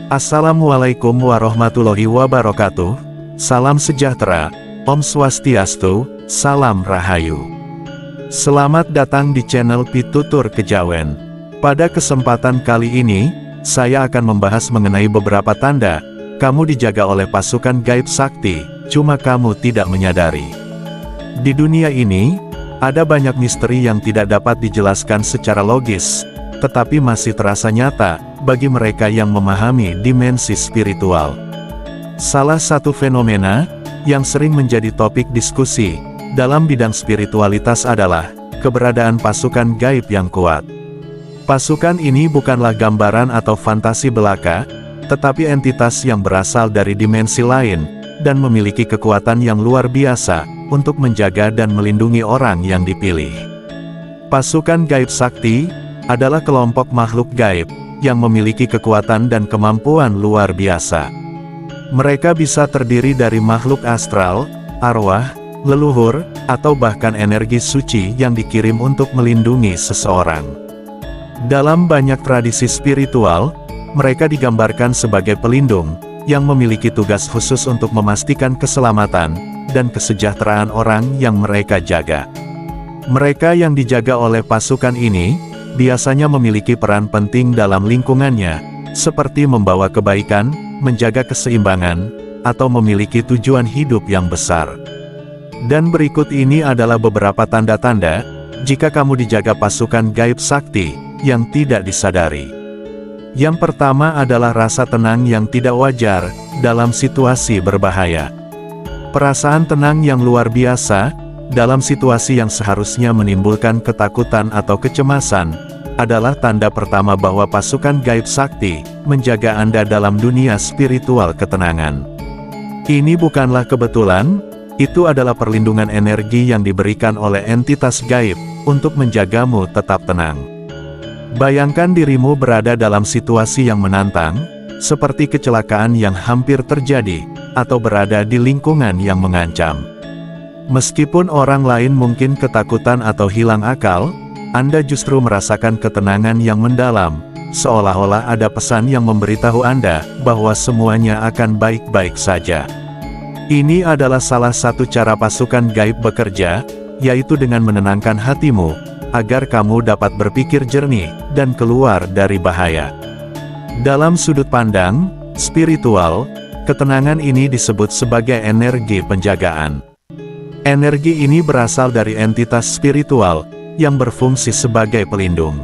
Assalamualaikum warahmatullahi wabarakatuh. Salam sejahtera, Om Swastiastu, Salam Rahayu. Selamat datang di channel Pitutur Kejawen. Pada kesempatan kali ini, saya akan membahas mengenai beberapa tanda kamu dijaga oleh pasukan gaib sakti, cuma kamu tidak menyadari. Di dunia ini, ada banyak misteri yang tidak dapat dijelaskan secara logis, tetapi masih terasa nyata bagi mereka yang memahami dimensi spiritual. Salah satu fenomena yang sering menjadi topik diskusi dalam bidang spiritualitas adalah keberadaan pasukan gaib yang kuat. Pasukan ini bukanlah gambaran atau fantasi belaka, tetapi entitas yang berasal dari dimensi lain dan memiliki kekuatan yang luar biasa untuk menjaga dan melindungi orang yang dipilih. Pasukan gaib sakti adalah kelompok makhluk gaib yang memiliki kekuatan dan kemampuan luar biasa. Mereka bisa terdiri dari makhluk astral, arwah, leluhur, atau bahkan energi suci yang dikirim untuk melindungi seseorang. Dalam banyak tradisi spiritual, mereka digambarkan sebagai pelindung yang memiliki tugas khusus untuk memastikan keselamatan dan kesejahteraan orang yang mereka jaga. Mereka yang dijaga oleh pasukan ini biasanya memiliki peran penting dalam lingkungannya, seperti membawa kebaikan, menjaga keseimbangan, atau memiliki tujuan hidup yang besar. Dan berikut ini adalah beberapa tanda-tanda jika kamu dijaga pasukan gaib sakti yang tidak disadari. Yang pertama adalah rasa tenang yang tidak wajar dalam situasi berbahaya. Perasaan tenang yang luar biasa dalam situasi yang seharusnya menimbulkan ketakutan atau kecemasan adalah tanda pertama bahwa pasukan gaib sakti menjaga Anda dalam dunia spiritual ketenangan. Ini bukanlah kebetulan, itu adalah perlindungan energi yang diberikan oleh entitas gaib untuk menjagamu tetap tenang. Bayangkan dirimu berada dalam situasi yang menantang, seperti kecelakaan yang hampir terjadi, atau berada di lingkungan yang mengancam. Meskipun orang lain mungkin ketakutan atau hilang akal, Anda justru merasakan ketenangan yang mendalam, seolah-olah ada pesan yang memberitahu Anda bahwa semuanya akan baik-baik saja. Ini adalah salah satu cara pasukan gaib bekerja, yaitu dengan menenangkan hatimu, agar kamu dapat berpikir jernih dan keluar dari bahaya. Dalam sudut pandang spiritual, ketenangan ini disebut sebagai energi penjagaan. Energi ini berasal dari entitas spiritual yang berfungsi sebagai pelindung.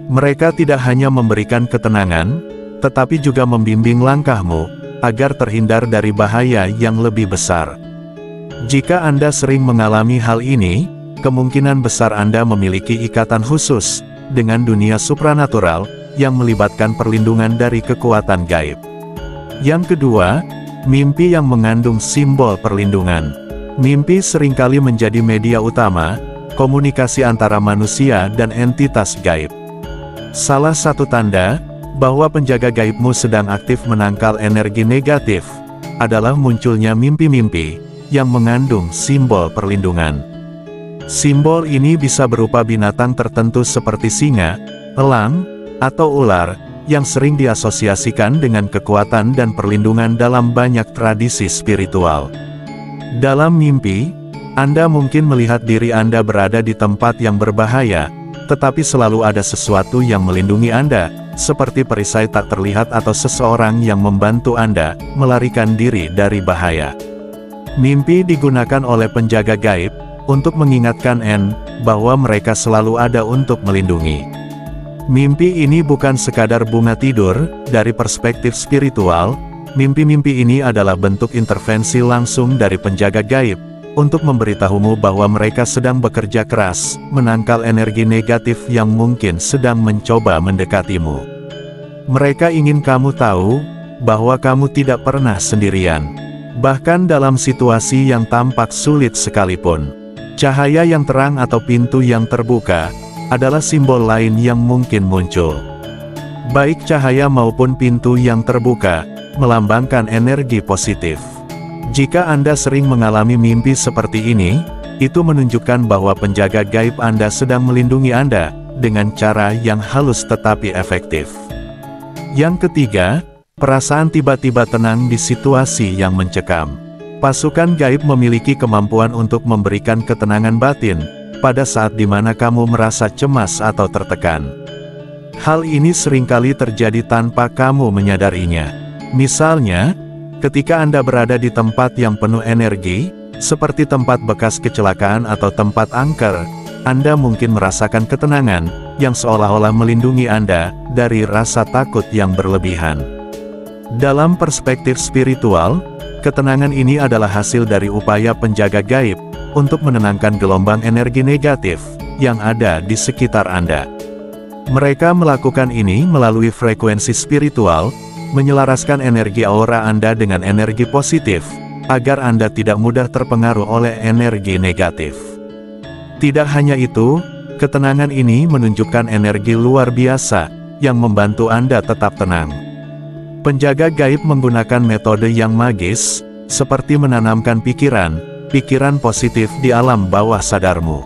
Mereka tidak hanya memberikan ketenangan, tetapi juga membimbing langkahmu agar terhindar dari bahaya yang lebih besar. Jika Anda sering mengalami hal ini, kemungkinan besar Anda memiliki ikatan khusus dengan dunia supranatural yang melibatkan perlindungan dari kekuatan gaib. Yang kedua, mimpi yang mengandung simbol perlindungan. Mimpi seringkali menjadi media utama komunikasi antara manusia dan entitas gaib. Salah satu tanda bahwa penjaga gaibmu sedang aktif menangkal energi negatif adalah munculnya mimpi-mimpi yang mengandung simbol perlindungan. Simbol ini bisa berupa binatang tertentu seperti singa, elang, atau ular yang sering diasosiasikan dengan kekuatan dan perlindungan dalam banyak tradisi spiritual. Dalam mimpi, Anda mungkin melihat diri Anda berada di tempat yang berbahaya, tetapi selalu ada sesuatu yang melindungi Anda, seperti perisai tak terlihat atau seseorang yang membantu Anda melarikan diri dari bahaya. Mimpi digunakan oleh penjaga gaib untuk mengingatkan bahwa mereka selalu ada untuk melindungi. Mimpi ini bukan sekadar bunga tidur. Dari perspektif spiritual, mimpi-mimpi ini adalah bentuk intervensi langsung dari penjaga gaib untuk memberitahumu bahwa mereka sedang bekerja keras menangkal energi negatif yang mungkin sedang mencoba mendekatimu. Mereka ingin kamu tahu bahwa kamu tidak pernah sendirian, bahkan dalam situasi yang tampak sulit sekalipun. Cahaya yang terang atau pintu yang terbuka adalah simbol lain yang mungkin muncul. Baik cahaya maupun pintu yang terbuka melambangkan energi positif. Jika Anda sering mengalami mimpi seperti ini, itu menunjukkan bahwa penjaga gaib Anda sedang melindungi Anda dengan cara yang halus tetapi efektif. Yang ketiga, Perasaan tiba-tiba tenang di situasi yang mencekam. Pasukan gaib memiliki kemampuan untuk memberikan ketenangan batin, pada saat dimana kamu merasa cemas atau tertekan. Hal ini seringkali terjadi tanpa kamu menyadarinya. Misalnya, ketika Anda berada di tempat yang penuh energi, seperti tempat bekas kecelakaan atau tempat angker, Anda mungkin merasakan ketenangan, yang seolah-olah melindungi Anda, dari rasa takut yang berlebihan. Dalam perspektif spiritual, ketenangan ini adalah hasil dari upaya penjaga gaib, untuk menenangkan gelombang energi negatif, yang ada di sekitar Anda. Mereka melakukan ini melalui frekuensi spiritual, menyelaraskan energi aura Anda dengan energi positif, agar Anda tidak mudah terpengaruh oleh energi negatif. Tidak hanya itu, ketenangan ini menunjukkan energi luar biasa, yang membantu Anda tetap tenang. Penjaga gaib menggunakan metode yang magis, seperti menanamkan pikiran positif di alam bawah sadarmu.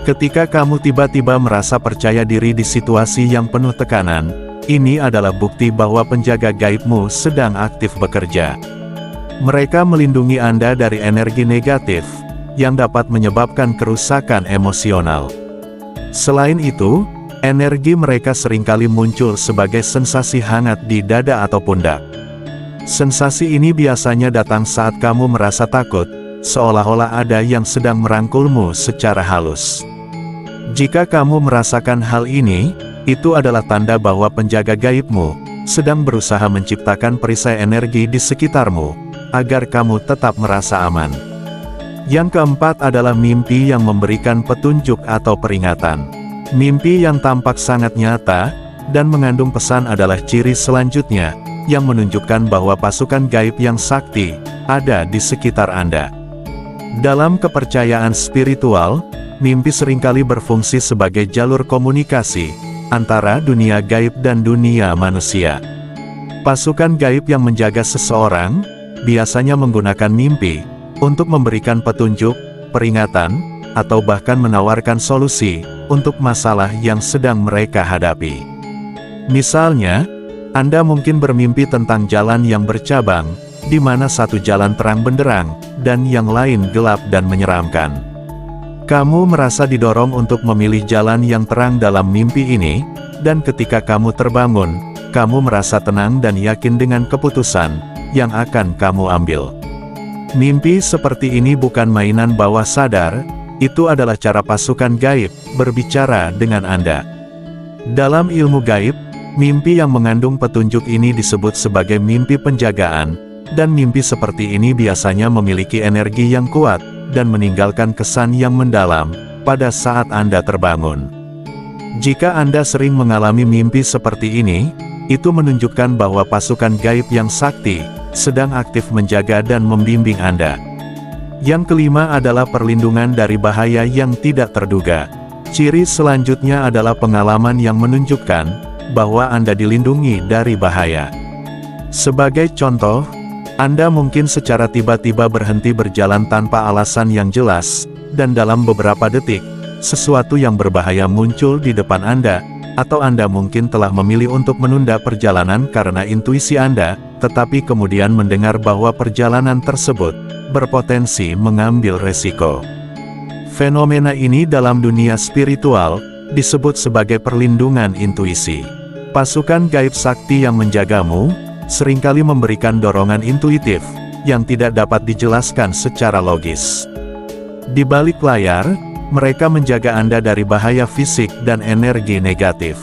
Ketika kamu tiba-tiba merasa percaya diri di situasi yang penuh tekanan, ini adalah bukti bahwa penjaga gaibmu sedang aktif bekerja. Mereka melindungi Anda dari energi negatif, yang dapat menyebabkan kerusakan emosional. Selain itu, energi mereka seringkali muncul sebagai sensasi hangat di dada atau pundak. Sensasi ini biasanya datang saat kamu merasa takut, seolah-olah ada yang sedang merangkulmu secara halus. Jika kamu merasakan hal ini, itu adalah tanda bahwa penjaga gaibmu sedang berusaha menciptakan perisai energi di sekitarmu, agar kamu tetap merasa aman. Yang keempat adalah mimpi yang memberikan petunjuk atau peringatan. Mimpi yang tampak sangat nyata, dan mengandung pesan adalah ciri selanjutnya, yang menunjukkan bahwa pasukan gaib yang sakti, ada di sekitar Anda. Dalam kepercayaan spiritual, mimpi seringkali berfungsi sebagai jalur komunikasi, antara dunia gaib dan dunia manusia. Pasukan gaib yang menjaga seseorang, biasanya menggunakan mimpi, untuk memberikan petunjuk, peringatan, atau bahkan menawarkan solusi, untuk masalah yang sedang mereka hadapi. Misalnya, Anda mungkin bermimpi tentang jalan yang bercabang, di mana satu jalan terang benderang, dan yang lain gelap dan menyeramkan. Kamu merasa didorong untuk memilih jalan yang terang dalam mimpi ini, dan ketika kamu terbangun, kamu merasa tenang dan yakin dengan keputusan yang akan kamu ambil. Mimpi seperti ini bukan mainan bawah sadar, itu adalah cara pasukan gaib berbicara dengan Anda. Dalam ilmu gaib, mimpi yang mengandung petunjuk ini disebut sebagai mimpi penjagaan, dan mimpi seperti ini biasanya memiliki energi yang kuat, dan meninggalkan kesan yang mendalam, pada saat Anda terbangun. Jika Anda sering mengalami mimpi seperti ini, itu menunjukkan bahwa pasukan gaib yang sakti, sedang aktif menjaga dan membimbing Anda. Yang kelima adalah perlindungan dari bahaya yang tidak terduga. Ciri selanjutnya adalah pengalaman yang menunjukkan bahwa Anda dilindungi dari bahaya. Sebagai contoh, Anda mungkin secara tiba-tiba berhenti berjalan tanpa alasan yang jelas, dan dalam beberapa detik, sesuatu yang berbahaya muncul di depan Anda, atau Anda mungkin telah memilih untuk menunda perjalanan karena intuisi Anda, tetapi kemudian mendengar bahwa perjalanan tersebut berpotensi mengambil resiko. Fenomena ini dalam dunia spiritual disebut sebagai perlindungan intuisi. Pasukan gaib sakti yang menjagamu seringkali memberikan dorongan intuitif yang tidak dapat dijelaskan secara logis. Di balik layar, mereka menjaga Anda dari bahaya fisik dan energi negatif.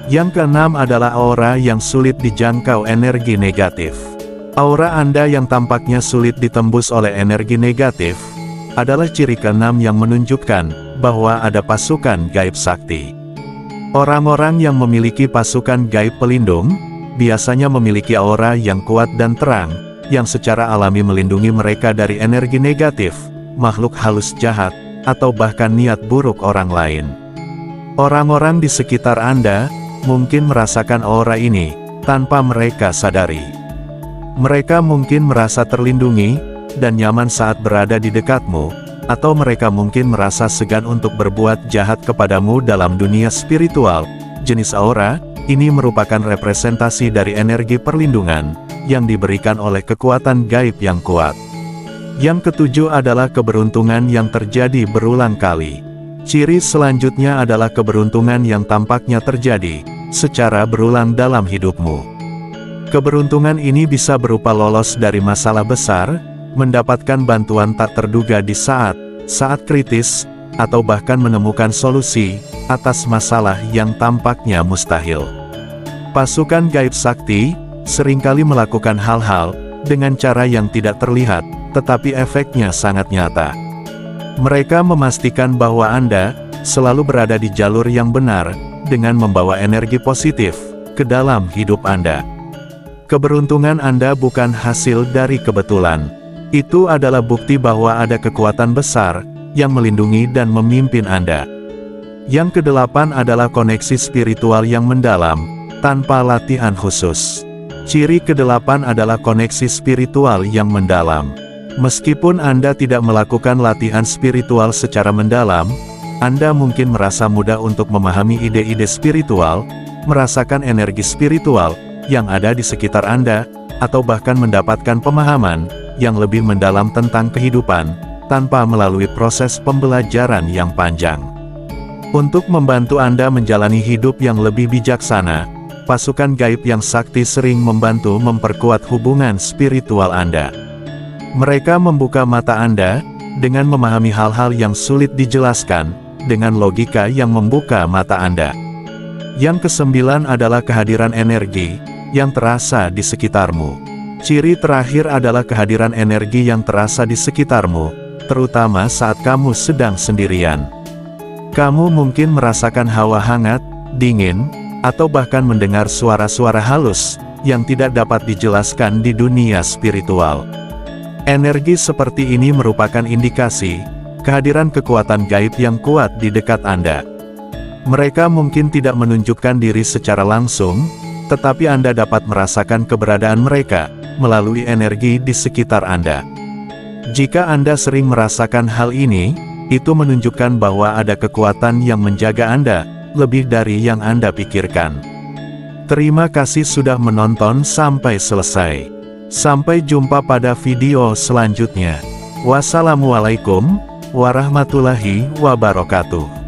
Yang keenam adalah aura yang sulit dijangkau energi negatif. Aura Anda yang tampaknya sulit ditembus oleh energi negatif, adalah ciri keenam yang menunjukkan bahwa ada pasukan gaib sakti. Orang-orang yang memiliki pasukan gaib pelindung, biasanya memiliki aura yang kuat dan terang, yang secara alami melindungi mereka dari energi negatif, makhluk halus jahat, atau bahkan niat buruk orang lain. Orang-orang di sekitar Anda, mungkin merasakan aura ini, tanpa mereka sadari. Mereka mungkin merasa terlindungi, dan nyaman saat berada di dekatmu, atau mereka mungkin merasa segan untuk berbuat jahat kepadamu dalam dunia spiritual. Jenis aura ini merupakan representasi dari energi perlindungan yang diberikan oleh kekuatan gaib yang kuat. Yang ketujuh adalah keberuntungan yang terjadi berulang kali. Ciri selanjutnya adalah keberuntungan yang tampaknya terjadi secara berulang dalam hidupmu. Keberuntungan ini bisa berupa lolos dari masalah besar, mendapatkan bantuan tak terduga di saat kritis, atau bahkan menemukan solusi atas masalah yang tampaknya mustahil. Pasukan gaib sakti seringkali melakukan hal-hal dengan cara yang tidak terlihat, tetapi efeknya sangat nyata. Mereka memastikan bahwa Anda selalu berada di jalur yang benar dengan membawa energi positif ke dalam hidup Anda. Keberuntungan Anda bukan hasil dari kebetulan. Itu adalah bukti bahwa ada kekuatan besar yang melindungi dan memimpin Anda. Yang kedelapan adalah koneksi spiritual yang mendalam, tanpa latihan khusus. Ciri kedelapan adalah koneksi spiritual yang mendalam. Meskipun Anda tidak melakukan latihan spiritual secara mendalam, Anda mungkin merasa mudah untuk memahami ide-ide spiritual, merasakan energi spiritual yang ada di sekitar Anda, atau bahkan mendapatkan pemahaman yang lebih mendalam tentang kehidupan, tanpa melalui proses pembelajaran yang panjang. Untuk membantu Anda menjalani hidup yang lebih bijaksana, pasukan gaib yang sakti sering membantu memperkuat hubungan spiritual Anda. Mereka membuka mata Anda dengan memahami hal-hal yang sulit dijelaskan, dengan logika yang membuka mata Anda. Yang kesembilan adalah kehadiran energi yang terasa di sekitarmu. Ciri terakhir adalah kehadiran energi yang terasa di sekitarmu, terutama saat kamu sedang sendirian. Kamu mungkin merasakan hawa hangat, dingin, atau bahkan mendengar suara-suara halus yang tidak dapat dijelaskan di dunia spiritual. Energi seperti ini merupakan indikasi kehadiran kekuatan gaib yang kuat di dekat Anda. Mereka mungkin tidak menunjukkan diri secara langsung, tetapi Anda dapat merasakan keberadaan mereka melalui energi di sekitar Anda. Jika Anda sering merasakan hal ini, itu menunjukkan bahwa ada kekuatan yang menjaga Anda lebih dari yang Anda pikirkan. Terima kasih sudah menonton sampai selesai. Sampai jumpa pada video selanjutnya. Wassalamualaikum warahmatullahi wabarakatuh.